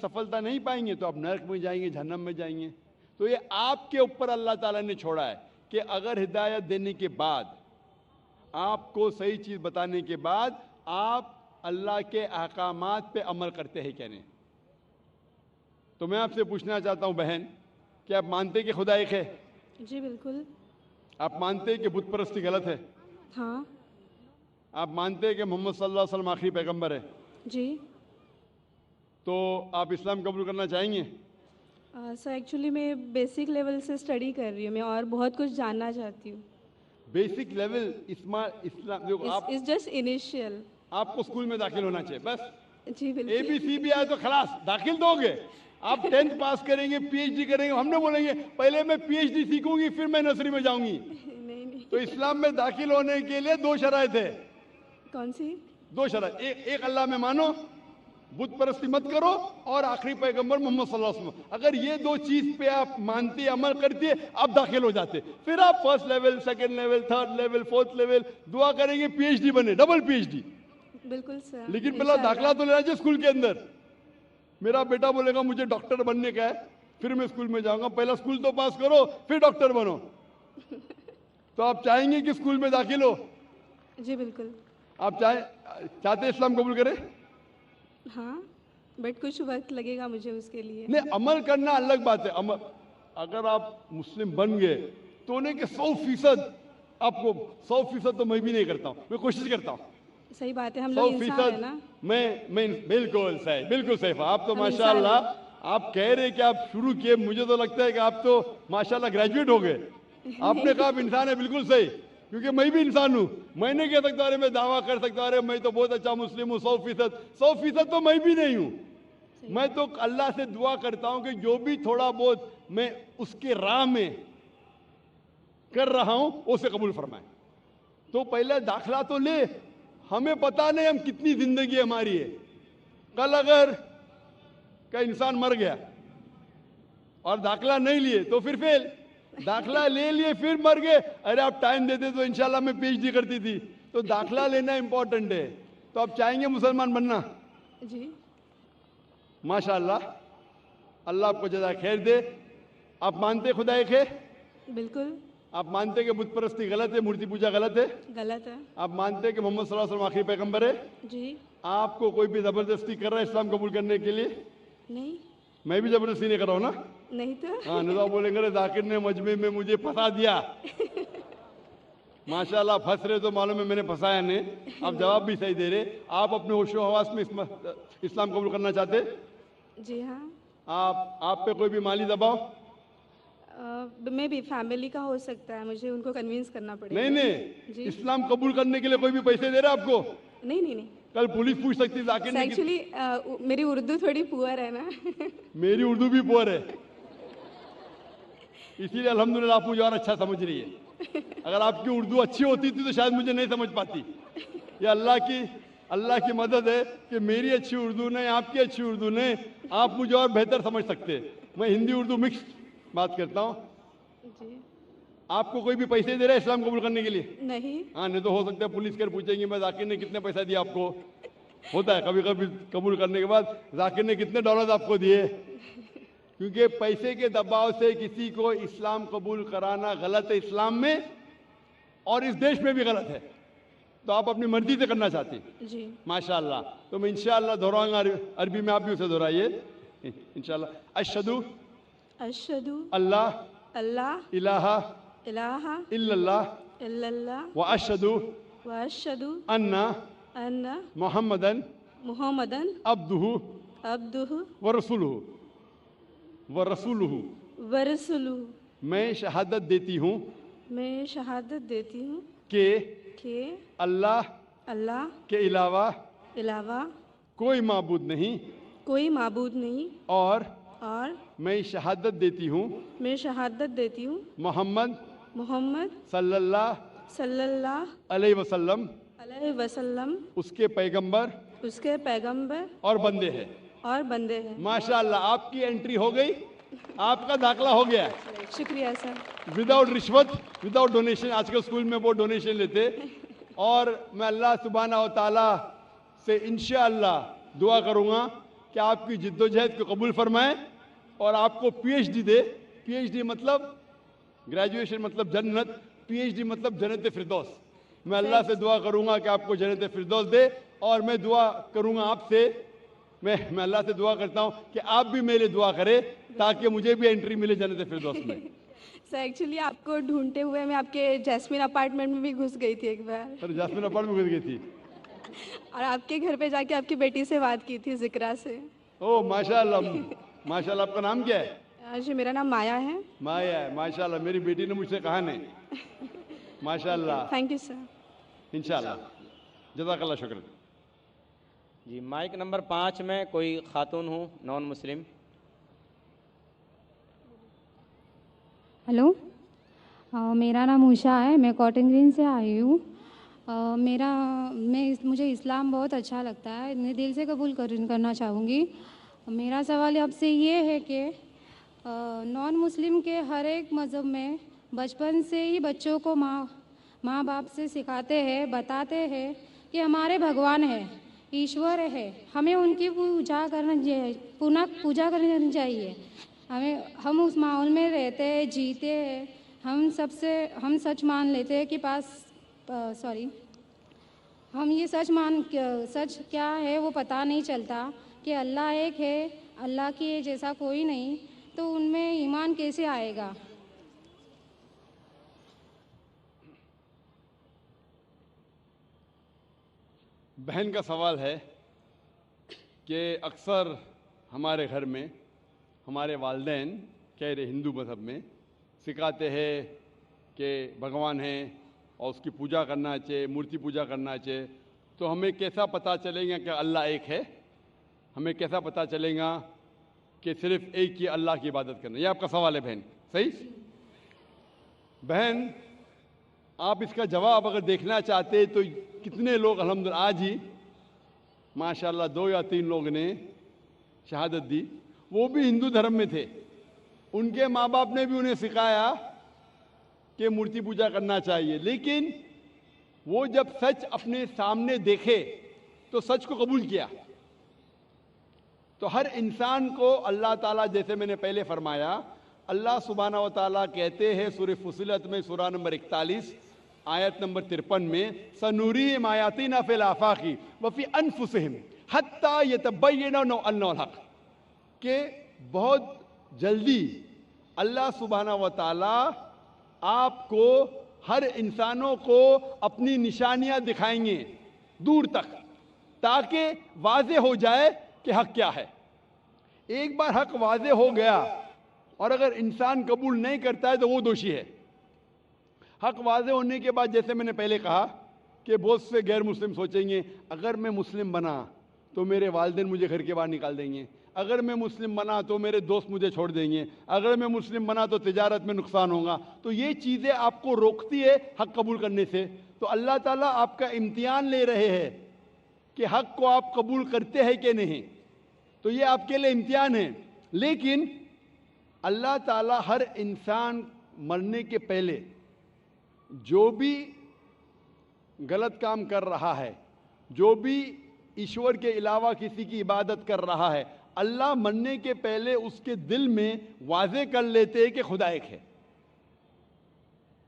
सफलता नहीं पाएंगे तो आप नरक में जाएंगे, जहन्नम में जाएंगे। तो ये आपके ऊपर अल्लाह ताला ने छोड़ा है कि अगर हिदायत देने के बाद, आपको सही चीज़ बताने के बाद आप अल्लाह के अहकामात पे अमल करते हैं क्या नहीं। तो मैं आपसे पूछना चाहता हूँ बहन, कि आप मानते हैं कि खुदा एक है? जी बिल्कुल। आप मानते हैं कि बुत परस्ती गलत है? हाँ। आप मानते हैं कि मोहम्मद सल्लल्लाहु अलैहि वसल्लम आखिरी पैगंबर है? जी। तो आप इस्लाम कबूल करना चाहेंगे? सर एक्चुअली मैं बेसिक लेवल से स्टडी कर रही हूँ, मैं और बहुत कुछ जानना चाहती हूँ। बेसिक लेवल इस्लाम जो आप इस जस्ट इनिशियल। आपको स्कूल में दाखिल होना चाहिए बस। जी बिल्कुल। ABC भी आए तो खलास दाखिल दोगे। आप 10th पास करेंगे, PhD करेंगे, हमने बोलेंगे पहले मैं PhD सीखूंगी फिर मैं नर्सरी में जाऊंगी। नहीं नहीं। तो इस्लाम में दाखिल होने के लिए 2 शराइत है। कौन सी? 2 शराइत, एक अल्लाह में मानो, बुत परस्ती मत करो, और आखिरी पैगंबर मोहम्मद सल्लल्लाहु अलैहि वसल्लम। अगर ये 2 चीज पे आप मानते, अमल करते, आप दाखिल हो जाते। फिर आप first level, second level, third level, fourth level दुआ करेंगे, PhD बने, डबल PhD। बिल्कुल सर। लेकिन पहला दाखिला तो लेना चाहिए स्कूल के अंदर। मेरा बेटा बोलेगा मुझे डॉक्टर बनने का है, फिर मैं स्कूल में जाऊंगा। पहला स्कूल तो पास करो फिर डॉक्टर बनो। तो आप चाहेंगे कि स्कूल में दाखिल हो? जी बिल्कुल। आप चाहते इस्लाम कबूल करें? हाँ, बट कुछ वक्त लगेगा मुझे उसके लिए। नहीं, अमल करना अलग बात है। अमल, अगर आप मुस्लिम बन गए तो नहीं कि 100% आपको 100% तो मैं भी नहीं करता हूँ, मैं कोशिश करता हूँ। सही बात है, हम लोग इंसान है ना। मैं बिल्कुल सही, बिल्कुल सही। आप तो हम माशाल्लाह, आप कह रहे कि आप शुरू किए, मुझे तो लगता है कि आप तो माशाल्लाह ग्रेजुएट हो गए। आपने कहा आप इंसान है, बिल्कुल सही, क्योंकि मैं भी इंसान हूँ। मैं नहीं कह सकता अरे मैं दावा कर सकता अरे मैं तो बहुत अच्छा मुस्लिम हूँ 100% तो मैं भी नहीं हूँ। मैं तो अल्लाह से दुआ करता हूँ कि जो भी थोड़ा बहुत मैं उसके राह में कर रहा हूँ उसे कबूल फरमाए। तो पहले दाखला तो ले, हमें पता नहीं हम कितनी जिंदगी हमारी है। कल अगर का इंसान मर गया और दाखला नहीं लिए तो फिर फेल, दाखला ले लिए फिर मर गए, अरे आप टाइम देते तो इंशाल्लाह मैं PhD करती थी। तो दाखला लेना इंपॉर्टेंट है। तो आप चाहेंगे मुसलमान बनना? जी माशाल्लाह, अल्लाह आपको जज़ा खैर दे। आप मानते खुदा एक है? बिल्कुल। आप मानते कि बुत परस्ती गलत है, मूर्ति पूजा गलत है? गलत है। आप मानते कि मोहम्मद सल्लल्लाहु अलैहि वसल्लम आखिरी पैगंबर है? जी। आपको कोई भी जबरदस्ती कर रहा है इस्लाम कबूल करने के लिए? नहीं। मैं भी जबरदस्ती नहीं कर रहा हूँ ना। नहीं तो। हाँ, नज़ा बोलेंगे रे जाकिर ने मजमे में मुझे फंसा दिया। माशाल्लाह, फंस रहे तो मालूम है मैंने फंसाया नहीं। आप जवाब भी सही दे रहे। आप अपने होशो हवास में इस्लाम कबूल करना चाहते? जी हाँ। आप पे कोई भी माली दबाव? मे भी फैमिली का हो सकता है, मुझे उनको कन्विंस करना पड़ेगा। नहीं नहीं, इस्लाम कबूल करने के लिए कोई भी पैसे दे रहा है आपको? नहीं नहीं नहीं। कल पुलिस पूछ सकती है जाकिर ने। एक्चुअली मेरी उर्दू थोड़ी पुअर है ना। मेरी उर्दू भी पुअर है, इसीलिए अल्हम्दुलिल्लाह आप मुझे और अच्छा समझ रही है। अगर आपकी उर्दू अच्छी होती थी तो शायद मुझे नहीं समझ पाती। ये अल्लाह की मदद है कि मेरी अच्छी उर्दू नहीं, आपकी अच्छी उर्दू नहीं, आप मुझे और बेहतर समझ सकते। मैं हिंदी उर्दू मिक्स बात करता हूँ। जी। आपको कोई भी पैसे दे रहा है इस्लाम कबूल करने के लिए? नहीं। हाँ, नहीं तो हो सकता है पुलिस कर पूछेंगे मैं जाकिर ने कितने पैसा दिया आपको। होता है कभी कभी कबूल करने के बाद, जाकिर ने कितने डॉलर आपको दिए। क्योंकि पैसे के दबाव से किसी को इस्लाम कबूल कराना गलत है इस्लाम में, और इस देश में भी गलत है। तो आप अपनी मर्जी से करना चाहते हैं। जी। माशाल्लाह। तो मैं इंशाल्लाह दोहराऊंगा, अरबी में आप भी उसे दोहराइए इंशाल्लाह। अशहदु अशहदु अल्लाह अल्लाह इलाहा इलाहा इल्लल्लाह इल्लल्लाह व अशहदु व अशहदु अन्ना अन्ना मोहम्मदन मुहम्मदन अब्दुहु अब्दुहु व रसूलुहु व रसूलुहु। मैं शहादत देती हूँ मैं शहादत देती हूँ कि अल्लाह के अलावा कोई माबूद नहीं, और मैं शहादत देती हूँ मोहम्मद सल्लल्लाहु अलैहि वसल्लम उसके पैगंबर और बंदे हैं। माशाल्लाह, आपकी एंट्री हो गई, आपका दाखला हो गया। शुक्रिया सर। विदाउट रिश्वत, विदाउट डोनेशन। आजकल स्कूल में वो डोनेशन लेते। और मैं अल्लाह सुब्हाना व तआला से इंशाअल्लाह दुआ करूंगा कि आपकी जिद्दोजहद को कबूल फरमाए और आपको पीएचडी दे। पीएचडी मतलब ग्रेजुएशन मतलब जन्नत, पीएचडी मतलब जन्नत फिरदौस। मैं अल्लाह से दुआ करूंगा कि आपको जन्नत फिरदौस दे, और मैं दुआ करूंगा आपसे, मैं अल्लाह से दुआ करता हूं कि आप भी मेरे लिए दुआ करें ताकि मुझे भी एंट्री मिले जन्नत फिरदौस में। सर एक्चुअली आपको ढूंढते हुए मैं आपके जैस्मिन अपार्टमेंट में भी घुस गई थी एक बार, सर जासमीन अपार्टमेंट में घुस गई थी। और आपके घर पे जाके आपकी बेटी से बात की थी जिक्रा से। ओ माशाल्लाह, माशाल्लाह। आपका नाम क्या है? जी मेरा नाम माया है। माया है, माशाल्लाह। मेरी बेटी ने मुझसे कहा नहीं, माशाल्लाह। Thank you sir. इंशाल्लाह, जज़ाकल्लाह, शुक्र। जी माइक नंबर 5 में कोई खातून हो नॉन मुस्लिम। हेलो, मेरा नाम उषा है, मैं कॉटन ग्रीन से आई हूँ। मुझे इस्लाम बहुत अच्छा लगता है, मैं दिल से कबूल करना चाहूँगी। मेरा सवाल आपसे ये है कि नॉन मुस्लिम के हर एक मज़हब में बचपन से ही बच्चों को माँ बाप से सिखाते हैं, बताते हैं कि हमारे भगवान है, ईश्वर है, हमें उनकी पूजा करनी चाहिए। हम उस माहौल में रहते हैं, जीते हैं। हम सच मान लेते हैं कि हम ये सच क्या है वो पता नहीं चलता कि अल्लाह एक है, अल्लाह के जैसा कोई नहीं, तो उनमें ईमान कैसे आएगा? बहन का सवाल है कि अक्सर हमारे घर में हमारे वालिदैन कह रहे हिंदू मज़हब में सिखाते हैं कि भगवान है और उसकी पूजा करना चाहिए, मूर्ति पूजा करना चाहिए। तो हमें कैसा पता चलेगा कि अल्लाह एक है? हमें कैसा पता चलेगा कि सिर्फ एक ही अल्लाह की इबादत करना? ये आपका सवाल है बहन, सही? बहन, आप इसका जवाब अगर देखना चाहते तो कितने लोग अल्हम्दुलिल्लाह आज ही माशाल्लाह 2 या 3 लोग ने शहादत दी, वो भी हिंदू धर्म में थे। उनके माँ बाप ने भी उन्हें सिखाया कि मूर्ति पूजा करना चाहिए, लेकिन वो जब सच अपने सामने देखे तो सच को कबूल किया। तो हर इंसान को अल्लाह ताला, जैसे मैंने पहले फरमाया, अल्लाह सुब्हाना व ताला कहते हैं सूरह फुसिलत में सूरा नंबर 41 आयत नंबर 53 में, सनूरीहिम आयातिना फिल आफाकी व फी अनफुसिहिम हत्ता यतबय्यना अन्नहुल हक, के बहुत जल्दी अल्लाह सुब्हाना व ताला आपको, हर इंसानों को अपनी निशानियां दिखाएंगे दूर तक, ताकि वाज़े हो जाए कि हक क्या है। एक बार हक वाज़े हो गया और अगर इंसान कबूल नहीं करता है तो वो दोषी है। हक वाज़े होने के बाद, जैसे मैंने पहले कहा कि बहुत से गैर मुस्लिम सोचेंगे अगर मैं मुस्लिम बना तो मेरे वालिदैन मुझे घर के बाहर निकाल देंगे, अगर मैं मुस्लिम बना तो मेरे दोस्त मुझे छोड़ देंगे, अगर मैं मुस्लिम बना तो तिजारत में नुकसान होगा। तो ये चीज़ें आपको रोकती है हक कबूल करने से। तो अल्लाह ताला आपका इम्तिहान ले रहे हैं कि हक को आप कबूल करते हैं कि नहीं। तो ये आपके लिए इम्तिहान है। लेकिन अल्लाह ताला हर इंसान मरने के पहले जो भी गलत काम कर रहा है, जो भी ईश्वर के अलावा किसी की इबादत कर रहा है, अल्लाह मरने के पहले उसके दिल में वाज़े कर लेते हैं कि खुदा एक है,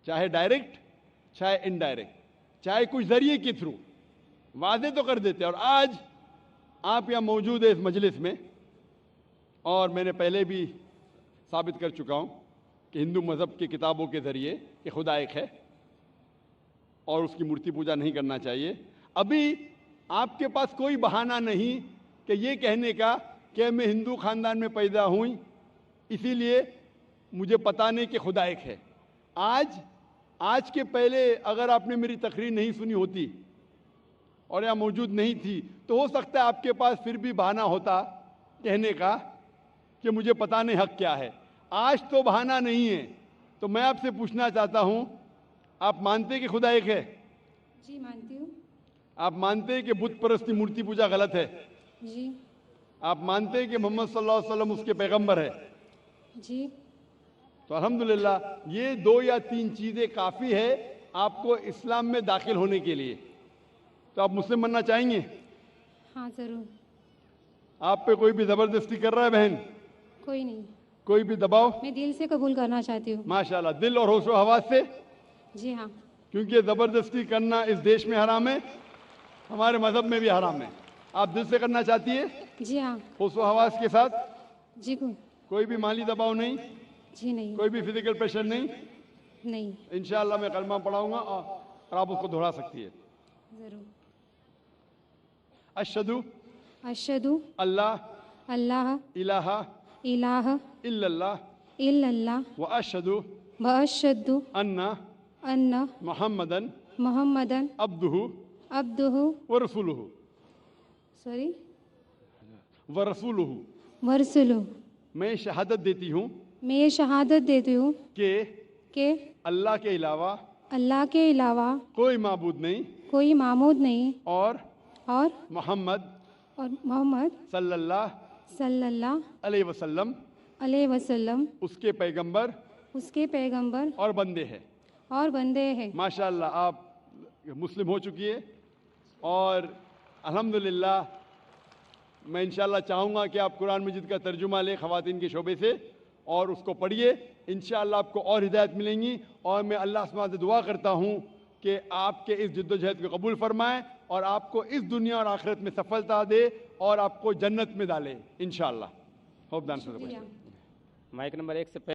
चाहे डायरेक्ट चाहे इनडायरेक्ट, चाहे कुछ जरिए के थ्रू वाज़े तो कर देते हैं। और आज आप यहाँ मौजूद है इस मजलिस में, और मैंने पहले भी साबित कर चुका हूँ कि हिंदू मज़हब की किताबों के ज़रिए कि खुदा एक है और उसकी मूर्ति पूजा नहीं करना चाहिए। अभी आपके पास कोई बहाना नहीं कि ये कहने का कि मैं हिंदू ख़ानदान में पैदा हुई इसीलिए मुझे पता नहीं कि खुदा एक है। आज के पहले अगर आपने मेरी तकरीर नहीं सुनी होती और यहाँ मौजूद नहीं थी तो हो सकता है आपके पास फिर भी बहाना होता कहने का कि मुझे पता नहीं हक क्या है। आज तो बहाना नहीं है। तो मैं आपसे पूछना चाहता हूँ, आप मानते हैं कि खुदा एक है? जी मानती हूँ। आप मानते हैं कि बुत परस्ती मूर्ति पूजा गलत है? जी। आप मानते हैं कि मोहम्मद सल्लल्लाहु अलैहि वसल्लम उसके पैगंबर है? जी। तो अल्हम्दुलिल्लाह ये 2 या 3 चीज़ें काफ़ी है आपको इस्लाम में दाखिल होने के लिए। तो आप मुस्लिम बनना चाहेंगे? हाँ ज़रूर। आप पे कोई भी जबरदस्ती कर रहा है बहन? कोई नहीं, कोई भी दबाव? मैं दिल से कबूल करना चाहती हूँ। माशाल्लाह, दिल और होशो हवास से, जी हाँ। क्योंकि ये जबरदस्ती करना इस देश में हराम है, हमारे मजहब में भी हराम है। आप दिल से करना चाहती है, जी हाँ। होशो हवास के साथ? जी कोई भी माली दबाव नहीं, जी नहीं, कोई भी फिजिकल प्रेशर नहीं। नहीं। इंशाअल्लाह मैं कलमा पढ़ाऊंगा और आप उसको दोहरा सकती है। ज़रूर। अशहदु अशहदु अल्लाह अल्लाह इलाहा इलाहा इल्लल्लाह इल्लल्लाह व अशहदु व अशहदु अन्ना अन्ना मुहम्मदन मुहम्मदन अब्दुहु अब्दुहु व रसूलुहु सॉरी व रसूलुहु। वरसुलु। मैं शहादत देती हूँ मैं ये शहादत देती हूँ कि अल्लाह के अलावा अल्लाह के अलावा कोई माबूद नहीं कोई मामूद नहीं और और मोहम्मद सल्लल्लाहु अलैहि वसल्लम अलैहि वसल्लम उसके पैगंबर उसके पैगंबर और बंदे हैं। हैं। माशाअल्लाह, आप मुस्लिम हो चुकी है और अल्हम्दुलिल्लाह मैं इंशाअल्लाह चाहूँगा कि आप कुरान मजीद का तर्जुमा लें ख़वातीन के शोबे से और उसको पढ़िए। इंशाअल्लाह आपको और हिदायत मिलेंगी और मैं अल्लाह सुब्हानहू से दुआ करता हूँ कि आपके इस जद्दोजहद को कबूल फरमाए और आपको इस दुनिया और आखिरत में सफलता दे और आपको जन्नत में डाले इंशाअल्लाह। होप दान से माइक नंबर 1 से